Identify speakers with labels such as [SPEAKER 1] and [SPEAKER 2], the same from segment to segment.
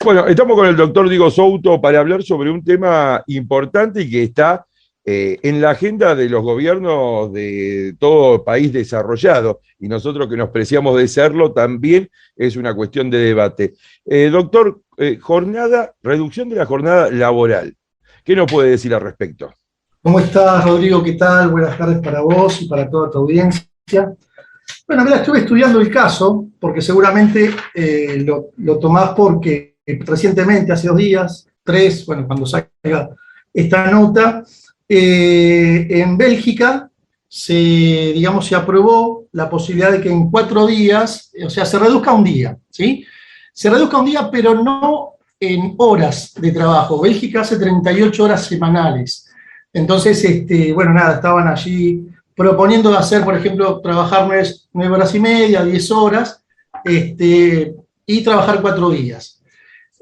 [SPEAKER 1] Bueno, estamos con el doctor Diego Souto para hablar sobre un tema importante y que está en la agenda de los gobiernos de todo país desarrollado, y nosotros que nos preciamos de serlo también es una cuestión de debate. Doctor, reducción de la jornada laboral. ¿Qué nos puede decir al respecto?
[SPEAKER 2] ¿Cómo estás, Rodrigo? ¿Qué tal? Buenas tardes para vos y para toda tu audiencia. Bueno, mira, estuve estudiando el caso, porque seguramente lo tomás porque recientemente, hace 2 días, 3, bueno, cuando salga esta nota, en Bélgica se aprobó la posibilidad de que en 4 días, o sea, se reduzca un día, ¿sí? Se reduzca un día, pero no en horas de trabajo. Bélgica hace 38 horas semanales. Entonces, bueno, nada, estaban allí proponiendo hacer, por ejemplo, trabajar 9 horas y media, 10 horas, y trabajar 4 días.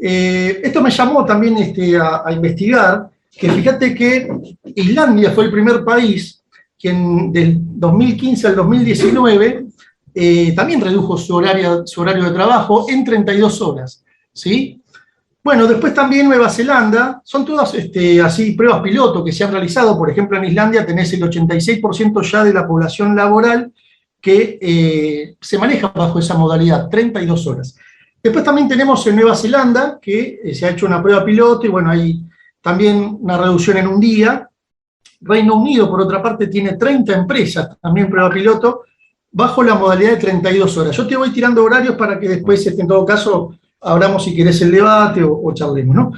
[SPEAKER 2] Esto me llamó también a investigar, que fíjate que Islandia fue el primer país que del 2015 al 2019 también redujo su horario de trabajo en 32 horas, ¿sí? Bueno, después también Nueva Zelanda, son todas así pruebas piloto que se han realizado. Por ejemplo, en Islandia tenés el 86% ya de la población laboral que se maneja bajo esa modalidad, 32 horas. Después también tenemos en Nueva Zelanda, que se ha hecho una prueba piloto, y bueno, hay también una reducción en un día. Reino Unido, por otra parte, tiene 30 empresas, también prueba piloto, bajo la modalidad de 32 horas. Yo te voy tirando horarios para que después, en todo caso, abramos si querés el debate o charlemos, ¿no?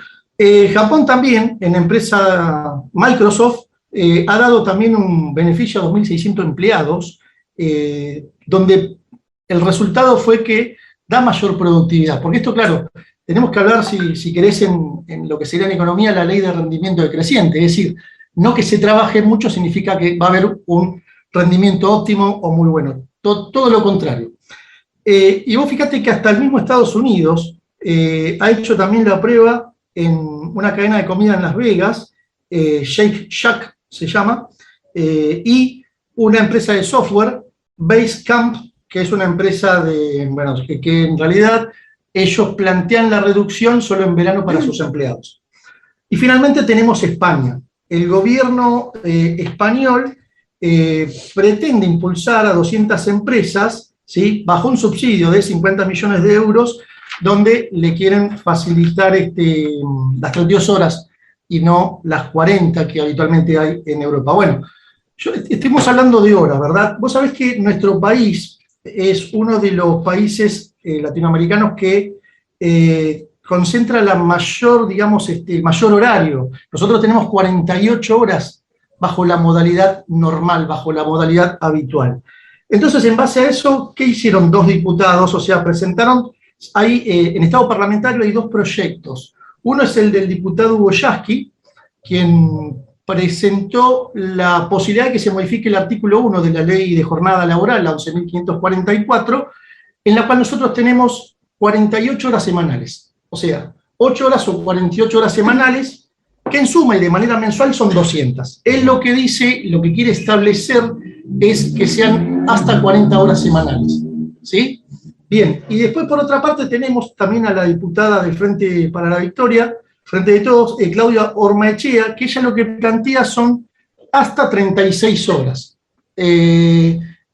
[SPEAKER 2] Japón también, en la empresa Microsoft, ha dado también un beneficio a 2.600 empleados, donde el resultado fue que da mayor productividad. Porque esto, claro, tenemos que hablar, si querés, en lo que sería en economía la ley de rendimiento decreciente. Es decir, no que se trabaje mucho significa que va a haber un rendimiento óptimo o muy bueno. Todo lo contrario. Y vos fíjate que hasta el mismo Estados Unidos ha hecho también la prueba en una cadena de comida en Las Vegas, Shake Shack se llama, y una empresa de software, Basecamp, que es una empresa que en realidad ellos plantean la reducción solo en verano para sus empleados. Y finalmente tenemos España. El gobierno español pretende impulsar a 200 empresas, ¿sí?, bajo un subsidio de 50 millones de euros, donde le quieren facilitar las 32 horas y no las 40 que habitualmente hay en Europa. Bueno, estamos hablando de horas, ¿verdad? Vos sabés que nuestro país es uno de los países latinoamericanos que concentra la mayor, el mayor horario. Nosotros tenemos 48 horas bajo la modalidad normal, bajo la modalidad habitual. Entonces, en base a eso, ¿qué hicieron 2 diputados? O sea, presentaron, en estado parlamentario hay 2 proyectos. Uno es el del diputado Hugo Yasky, quien presentó la posibilidad de que se modifique el artículo 1 de la ley de jornada laboral, la 11.544, en la cual nosotros tenemos 48 horas semanales. O sea, 8 horas o 48 horas semanales, que en suma y de manera mensual son 200. Él lo que dice, lo que quiere establecer es que sean hasta 40 horas semanales, ¿sí? Bien, y después por otra parte tenemos también a la diputada del Frente para la Victoria, Frente de Todos, Claudia Ormaechea, que ella lo que plantea son hasta 36 horas,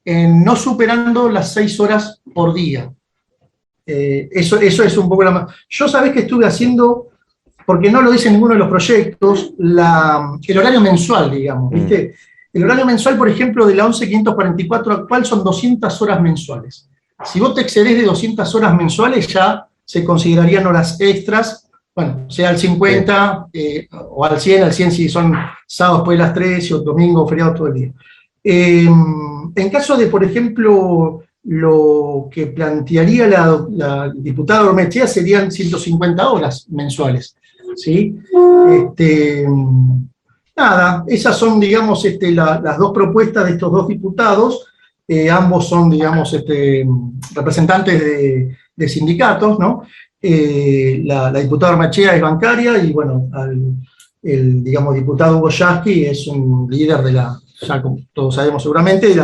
[SPEAKER 2] no superando las 6 horas por día. Eso es un poco la más. Yo sabés que estuve haciendo, porque no lo dice ninguno de los proyectos, el horario mensual, digamos, ¿viste? El horario mensual, por ejemplo, de la 11.544 actual son 200 horas mensuales. Si vos te excedés de 200 horas mensuales, ya se considerarían horas extras, bueno, sea al 50 o al 100 si son sábados después de las 3 o domingo o feriado todo el día. En caso de, por ejemplo, lo que plantearía la diputada Ormaechea serían 150 horas mensuales, ¿sí? Nada, esas son, digamos, las 2 propuestas de estos 2 diputados. Ambos son, digamos, representantes de sindicatos, ¿no? La diputada Ormaechea es bancaria y, bueno, el digamos, diputado Hugo Yasky es un líder ya como todos sabemos seguramente, de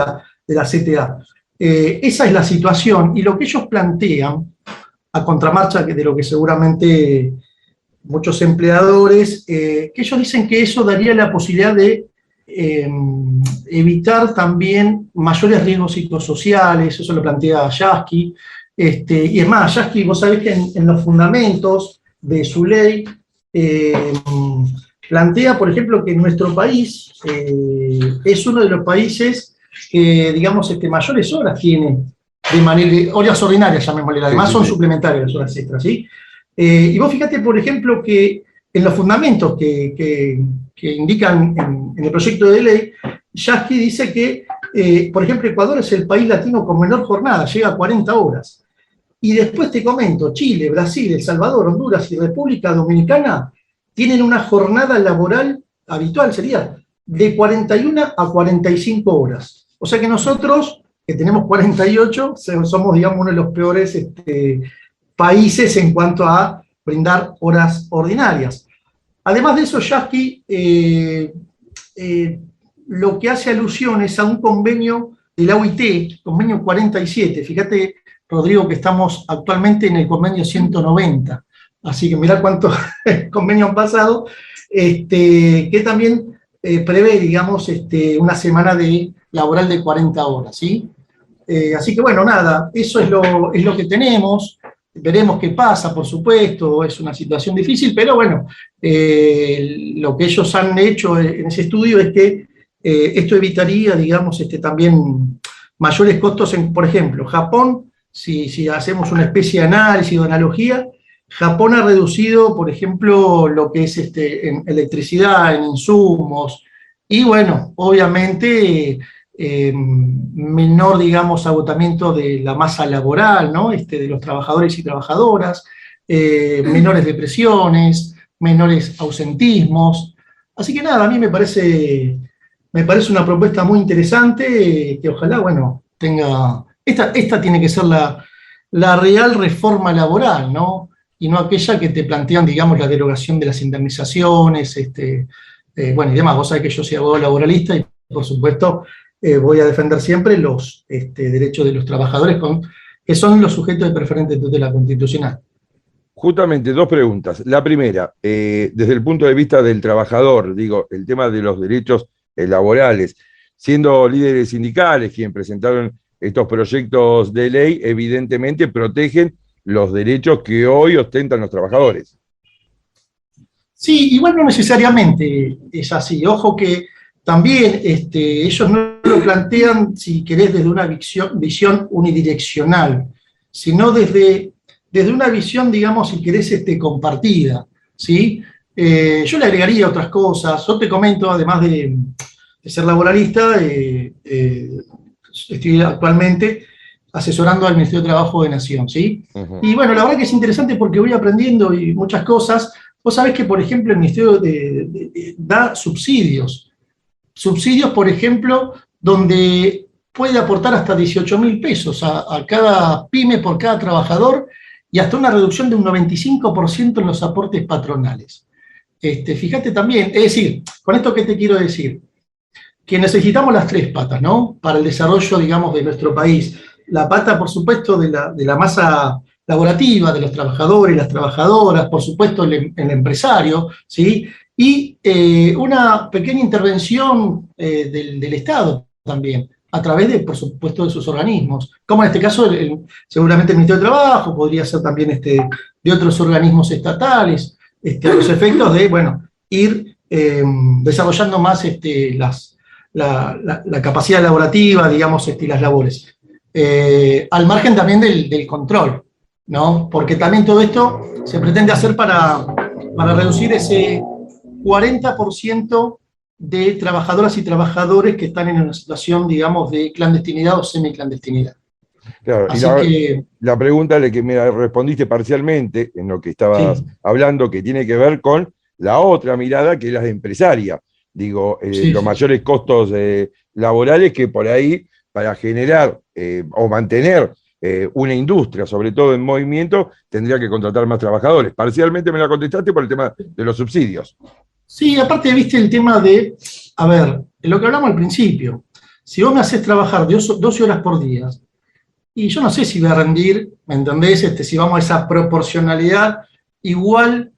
[SPEAKER 2] la CTA. Esa es la situación, y lo que ellos plantean, a contramarcha de lo que seguramente muchos empleadores, que ellos dicen que eso daría la posibilidad de evitar también mayores riesgos psicosociales, eso lo plantea Yasky, y es más, Yasky, vos sabés que en los fundamentos de su ley plantea, por ejemplo, que nuestro país es uno de los países que, digamos, mayores horas tiene de manera, horas ordinarias, llamémosle, además son suplementarias las horas extras, ¿sí? Y vos fíjate, por ejemplo, que en los fundamentos que indican en el proyecto de ley, Yasky dice que, por ejemplo, Ecuador es el país latino con menor jornada, llega a 40 horas. Y después te comento, Chile, Brasil, El Salvador, Honduras y República Dominicana tienen una jornada laboral habitual, sería de 41 a 45 horas. O sea que nosotros, que tenemos 48, somos, digamos, uno de los peores países en cuanto a brindar horas ordinarias. Además de eso, Yasky lo que hace alusión es a un convenio de la OIT, convenio 47. Fíjate, Rodrigo, que estamos actualmente en el convenio 190. Así que mirá cuántos convenios han pasado, que también prevé, digamos, una semana laboral de 40 horas, ¿sí? Así que bueno, nada, eso es lo que tenemos. Veremos qué pasa, por supuesto, es una situación difícil, pero bueno, lo que ellos han hecho en ese estudio es que esto evitaría, digamos, también mayores costos por ejemplo, Japón, si hacemos una especie de análisis o analogía, Japón ha reducido, por ejemplo, lo que es en electricidad, en insumos, y bueno, obviamente menor, digamos, agotamiento de la masa laboral, ¿no? De los trabajadores y trabajadoras, menores depresiones, menores ausentismos. Así que nada, a mí me parece una propuesta muy interesante, que ojalá, bueno, tenga... Esta tiene que ser la real reforma laboral, ¿no? Y no aquella que te plantean, digamos, la derogación de las indemnizaciones, bueno, y demás. Vos sabés que yo soy abogado laboralista y, por supuesto, voy a defender siempre los derechos de los trabajadores, que son los sujetos de preferente tutela constitucional.
[SPEAKER 1] Justamente, dos preguntas. La primera, desde el punto de vista del trabajador, digo, el tema de los derechos laborales, siendo líderes sindicales quienes presentaron estos proyectos de ley, evidentemente protegen los derechos que hoy ostentan los trabajadores.
[SPEAKER 2] Sí, igual no necesariamente es así. Ojo que también ellos no lo plantean, si querés, desde una visión unidireccional, sino desde una visión, digamos, si querés, compartida, ¿sí? Yo le agregaría otras cosas. Yo te comento, además de ser laboralista, estoy actualmente asesorando al Ministerio de Trabajo de Nación, ¿sí? Uh-huh. Y bueno, la verdad que es interesante porque voy aprendiendo y muchas cosas. Vos sabés que, por ejemplo, el Ministerio da subsidios, por ejemplo, donde puede aportar hasta 18.000 pesos a cada pyme por cada trabajador y hasta una reducción de un 95% en los aportes patronales. Fíjate también, es decir, con esto, ¿qué te quiero decir? Que necesitamos las tres patas, ¿no? Para el desarrollo, digamos, de nuestro país. La pata, por supuesto, de la masa laborativa, de los trabajadores, las trabajadoras, por supuesto, el empresario, ¿sí? Y una pequeña intervención del Estado también, a través de, por supuesto, de sus organismos, como en este caso seguramente el Ministerio de Trabajo, podría ser también de otros organismos estatales, a los efectos de, bueno, ir desarrollando más la capacidad laborativa, digamos, las labores. Al margen también del control, ¿no? Porque también todo esto se pretende hacer para reducir ese 40% de trabajadoras y trabajadores que están en una situación, digamos, de clandestinidad o semiclandestinidad.
[SPEAKER 1] Claro, así la pregunta que me respondiste parcialmente en lo que estabas hablando, que tiene que ver con la otra mirada, que es la empresaria. Digo, los mayores costos laborales que por ahí, para generar o mantener una industria, sobre todo en movimiento, tendría que contratar más trabajadores. Parcialmente me la contestaste por el tema de los subsidios.
[SPEAKER 2] Sí, aparte viste el tema de, a ver, lo que hablamos al principio, si vos me haces trabajar 12 horas por día, y yo no sé si va a rendir, ¿me entendés? Si vamos a esa proporcionalidad igual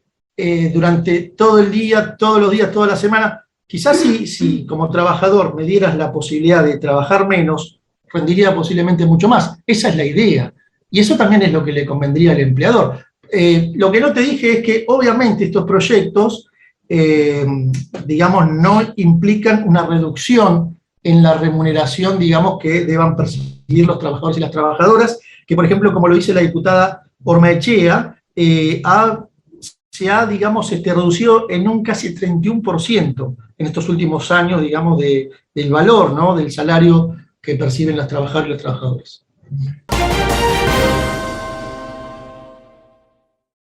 [SPEAKER 2] durante todo el día, todos los días, toda la semana. Quizás si como trabajador me dieras la posibilidad de trabajar menos, rendiría posiblemente mucho más. Esa es la idea. Y eso también es lo que le convendría al empleador. Lo que no te dije es que obviamente estos proyectos, digamos, no implican una reducción en la remuneración, digamos, que deban percibir los trabajadores y las trabajadoras, que por ejemplo, como lo dice la diputada Ormaechea, se ha, digamos, reducido en un casi 31% en estos últimos años, digamos, del valor, ¿no?, del salario que perciben las trabajadoras y los trabajadores.